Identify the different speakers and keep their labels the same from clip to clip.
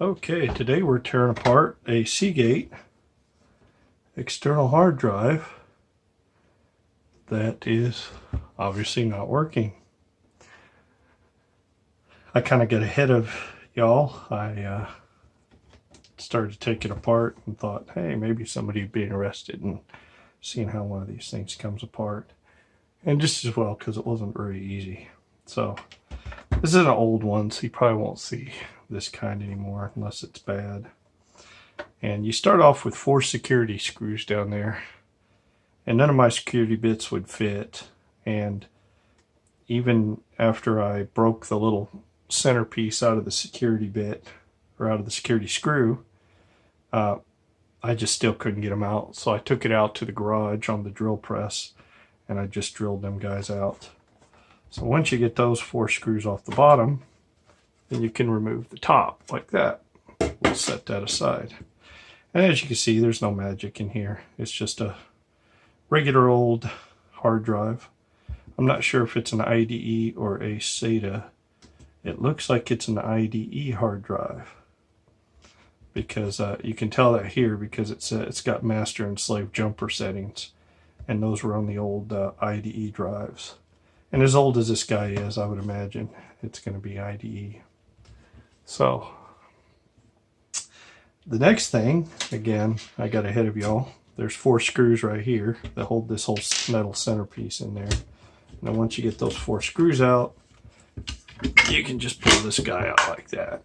Speaker 1: Okay, today we're tearing apart a Seagate external hard drive that is obviously not working. I kind of got ahead of y'all. I started to take it apart and thought, hey, maybe somebody would be interested in seeing how one of these things comes apart. And just as well, because it wasn't very easy. So this is an old one, so you probably won't see this kind anymore unless it's bad. And you start off with 4 security screws down there, and none of my security bits would fit. And even after I broke the little centerpiece out of the security bit, or out of the security screw, I just still couldn't get them out. So I took it out to the garage on the drill press, and I just drilled them guys out. So once you get those 4 screws off the bottom, then you can remove the top like that. We'll set that aside. And as you can see, there's no magic in here. It's just a regular old hard drive. I'm not sure if it's an IDE or a SATA. It looks like it's an IDE hard drive, because you can tell that here because it's got master and slave jumper settings, and those were on the old IDE drives. And as old as this guy is, I would imagine it's going to be IDE. So the next thing, again, I got ahead of y'all. There's 4 screws right here that hold this whole metal centerpiece in there. Now once you get those 4 screws out, you can just pull this guy out like that.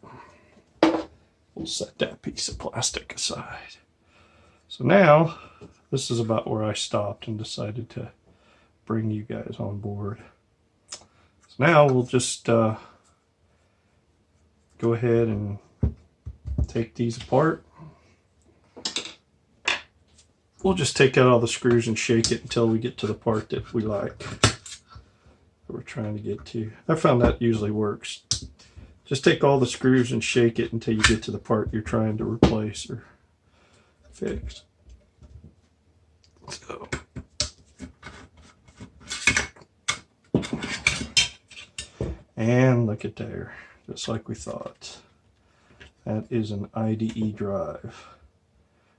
Speaker 1: We'll set that piece of plastic aside. So now, this is about where I stopped and decided to bring you guys on board. So now we'll just go ahead and take these apart. We'll just take out all the screws and shake it until we get to the part that we like, that we're trying to get to. I found that usually works. Just take all the screws and shake it until you get to the part you're trying to replace or fix. So, and look at there, just like we thought. That is an IDE drive,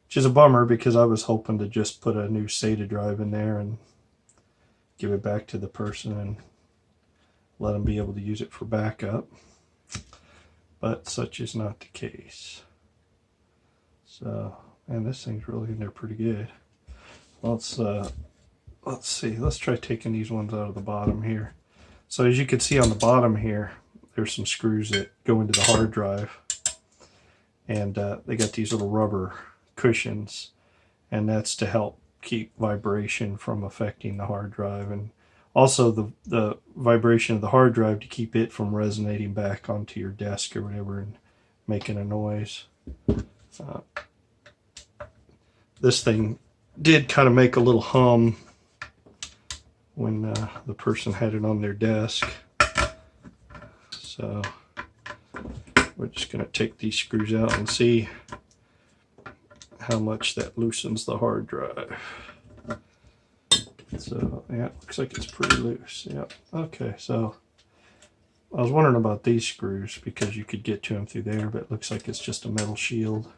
Speaker 1: which is a bummer because I was hoping to just put a new SATA drive in there and give it back to the person and let them be able to use it for backup. But such is not the case. So, man, this thing's really in there pretty good. Let's see. Let's try taking these ones out of the bottom here. So as you can see on the bottom here, there's some screws that go into the hard drive, and they got these little rubber cushions, and that's to help keep vibration from affecting the hard drive, and also the vibration of the hard drive to keep it from resonating back onto your desk or whatever and making a noise. This thing did kind of make a little hum when the person had it on their desk. So we're just going to take these screws out and see how much that loosens the hard drive. So yeah, it looks like it's pretty loose. Yep. Okay, so I was wondering about these screws because you could get to them through there, but it looks like it's just a metal shield.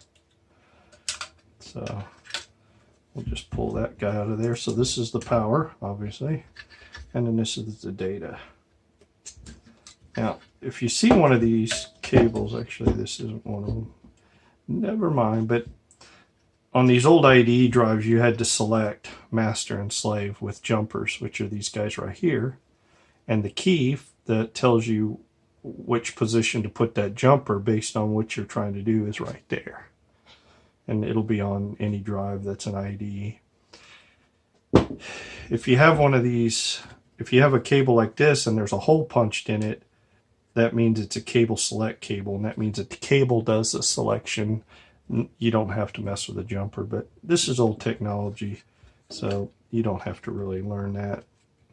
Speaker 1: So we'll just pull that guy out of there. So this is the power, obviously, and then this is the data. Now, if you see one of these cables, actually this isn't one of them, never mind, but on these old IDE drives you had to select master and slave with jumpers, which are these guys right here, and the key that tells you which position to put that jumper based on what you're trying to do is right there. And it'll be on any drive that's an IDE. If you have one of these, if you have a cable like this and there's a hole punched in it, that means it's a cable select cable, and that means that the cable does the selection. You don't have to mess with the jumper, but this is old technology, so you don't have to really learn that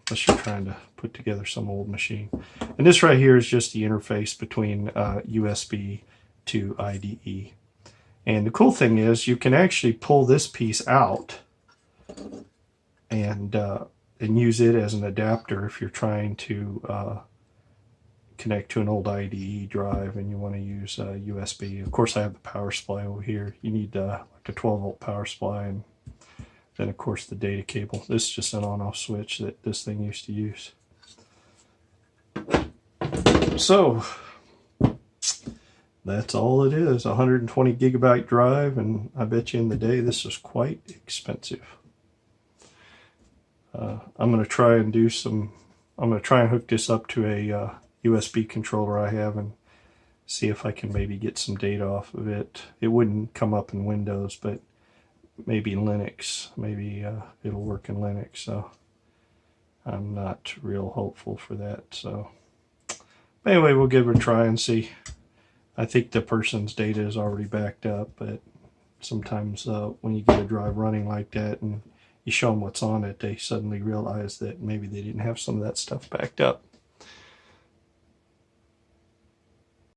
Speaker 1: unless you're trying to put together some old machine. And this right here is just the interface between USB to IDE. And the cool thing is you can actually pull this piece out and use it as an adapter if you're trying to connect to an old IDE drive and you want to use USB. Of course, I have the power supply over here. You need like a 12-volt power supply, and then of course the data cable. This is just an on-off switch that this thing used to use. So that's all it is, 120 gigabyte drive, and I bet you in the day this is quite expensive. I'm going to try and hook this up to a USB controller I have and see if I can maybe get some data off of it. It wouldn't come up in Windows, but maybe Linux. Maybe it'll work in Linux, so I'm not real hopeful for that. So anyway, we'll give it a try and see. I think the person's data is already backed up, but sometimes when you get a drive running like that and you show them what's on it, they suddenly realize that maybe they didn't have some of that stuff backed up.